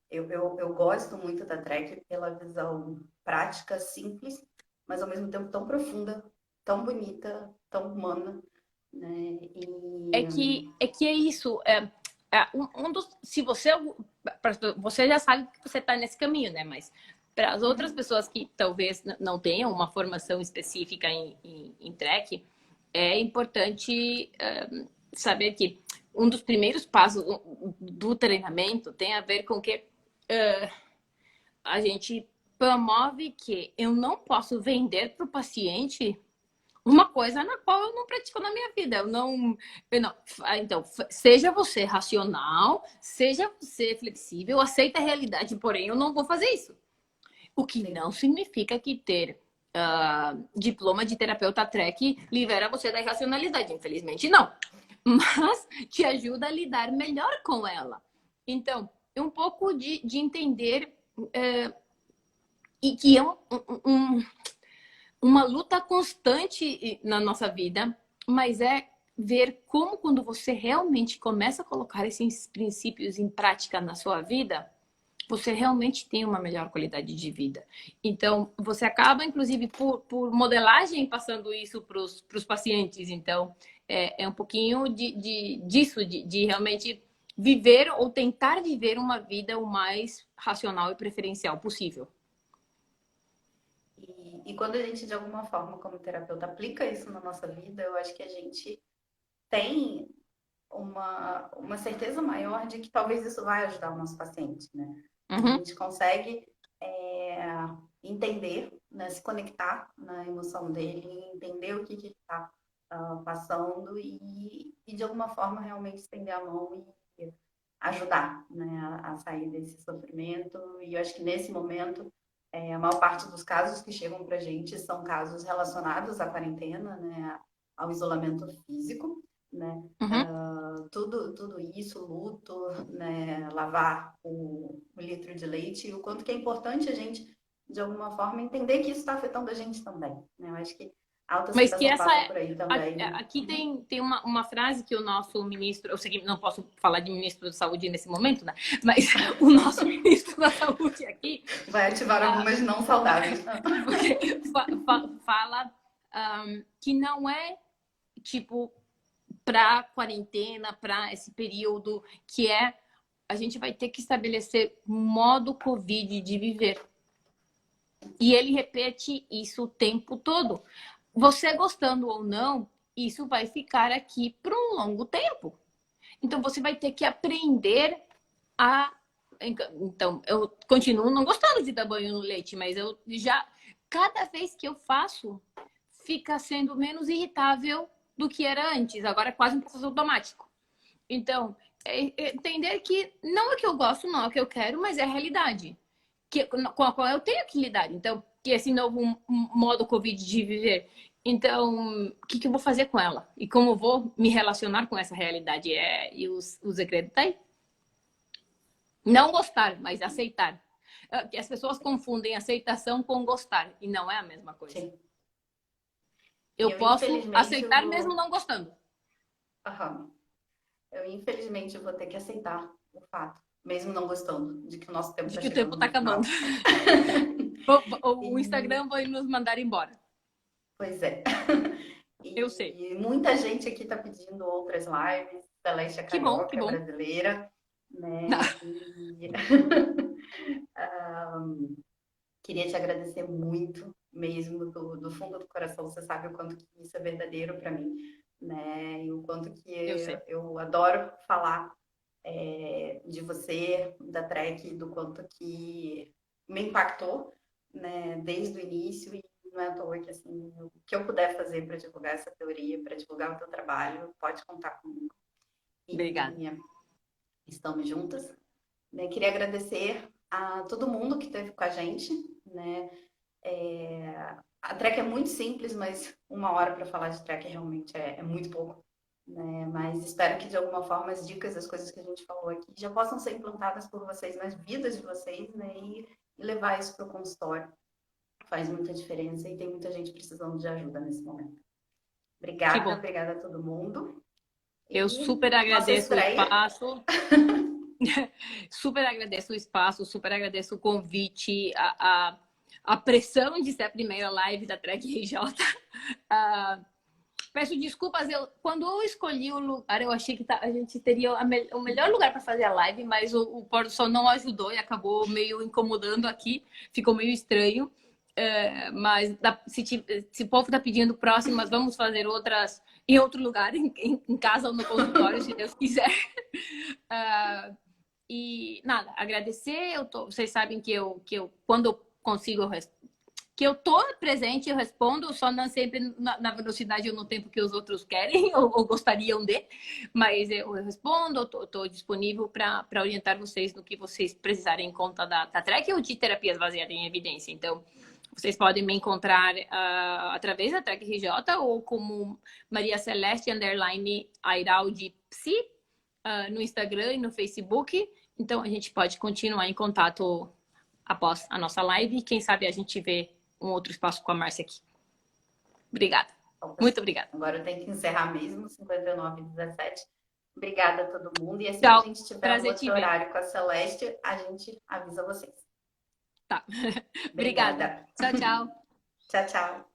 eu gosto muito da Trek pela visão prática, simples, mas ao mesmo tempo tão profunda, tão bonita, tão humana. Né? É que é isso. Se você já sabe que você está nesse caminho, né? Mas para as outras pessoas que talvez não tenham uma formação específica em track, é importante saber que um dos primeiros passos do treinamento tem a ver com que a gente promove que eu não posso vender para o paciente uma coisa na qual eu não pratico na minha vida. Então, seja você racional, seja você flexível, aceita a realidade, porém eu não vou fazer isso. O que não significa que ter diploma de terapeuta TREC libera você da irracionalidade, infelizmente não. Mas te ajuda a lidar melhor com ela. Então, é um pouco de entender e que é uma luta constante na nossa vida, mas é ver como quando você realmente começa a colocar esses princípios em prática na sua vida, você realmente tem uma melhor qualidade de vida. Então, você acaba, inclusive, por modelagem, passando isso para os pacientes. Então, é um pouquinho disso, de realmente viver ou tentar viver uma vida o mais racional e preferencial possível. E quando a gente, de alguma forma, como terapeuta, aplica isso na nossa vida, eu acho que a gente tem uma certeza maior de que talvez isso vai ajudar o nosso paciente, né? A gente consegue entender, né, se conectar na emoção dele, entender o que ele está passando e, de alguma forma, realmente estender a mão e ajudar, né, a sair desse sofrimento. E eu acho que nesse momento, a maior parte dos casos que chegam para a gente são casos relacionados à quarentena, né, ao isolamento físico, né, Uhum. tudo isso, luto, né, lavar o litro de leite, e o quanto que é importante a gente, de alguma forma, entender que isso está afetando a gente também, né? Eu acho que a Mas que autoaceitação essa passa é. por aí também. Aqui tem uma frase que o nosso ministro, eu sei que não posso falar de ministro da Saúde nesse momento, né? Mas o nosso ministro da Saúde aqui Vai ativar algumas não saudáveis. fala que não é tipo para quarentena, para esse período, que é a gente vai ter que estabelecer modo Covid de viver. E ele repete isso o tempo todo. Você gostando ou não, isso vai ficar aqui por um longo tempo. Então você vai ter que aprender a. Então, eu continuo não gostando de dar banho no leite, mas eu já. Cada vez que eu faço, fica sendo menos irritável do que era antes. Agora é quase um processo automático. Então, entender que não é o que eu gosto, não é o que eu quero, mas é a realidade com a qual eu tenho que lidar. Então, que esse novo modo Covid de viver. Então, o que eu vou fazer com ela? E como eu vou me relacionar com essa realidade? E o segredo tá aí. Não gostar, mas aceitar. As pessoas confundem aceitação com gostar, e não é a mesma coisa. Sim. Eu posso aceitar vou... mesmo não gostando. Uhum. Eu, infelizmente, vou ter que aceitar o fato, mesmo não gostando, de que o nosso tempo de está que o chegando tempo está no final. acabando. O Instagram vai nos mandar embora. Pois é. Eu sei. E muita gente aqui está pedindo outras lives. Celeste é Que bom, carioca, que é bom. brasileira, né? E... queria te agradecer muito, mesmo do fundo do coração. Você sabe o quanto que isso é verdadeiro para mim, né? E o quanto que Eu sei. eu adoro falar de você, da Trek, do quanto que me impactou, né, desde o início. E não é à toa que, assim, o que eu puder fazer para divulgar essa teoria, para divulgar o teu trabalho, pode contar comigo. Obrigada. E estamos juntas. Né? Queria agradecer a todo mundo que esteve com a gente, né? A Trek é muito simples, mas 1 hora para falar de Trek realmente é muito pouco. Né? Mas espero que de alguma forma as dicas, as coisas que a gente falou aqui já possam ser implantadas por vocês nas vidas de vocês, né? E levar isso para o consultório. Faz muita diferença e tem muita gente precisando de ajuda nesse momento. Que Obrigada, bom. obrigada a todo mundo. Eu E super nossa agradeço o estreia. espaço. Super agradeço o espaço, super agradeço o convite, a pressão de ser a primeira live da Trek RJ. Peço desculpas, quando eu escolhi o lugar, eu achei que a gente teria o melhor lugar para fazer a live, mas o pôr do sol não ajudou e acabou meio incomodando aqui, ficou meio estranho. Mas se o povo está pedindo próximas, vamos fazer outras em outro lugar, em casa ou no consultório, se Deus quiser. E nada, agradecer. Vocês sabem que eu quando eu consigo que eu tô presente, eu respondo, só não sempre na velocidade ou no tempo que os outros querem ou gostariam de, mas eu respondo, eu tô disponível para orientar vocês no que vocês precisarem em conta da Trek ou de terapias baseadas em evidência. Então, vocês podem me encontrar através da Trek RJ ou como Maria Celeste _Airaldi Psi no Instagram e no Facebook. Então, a gente pode continuar em contato após a nossa live e quem sabe a gente vê um outro espaço com a Márcia aqui. Obrigada. Muito obrigada. Agora eu tenho que encerrar mesmo, 59h17. Obrigada a todo mundo. E assim Tchau. que a gente tiver Prazer um te outro ver. horário com a Celeste, a gente avisa vocês. Tá. Obrigada. Obrigada. Tchau, tchau. Tchau, tchau.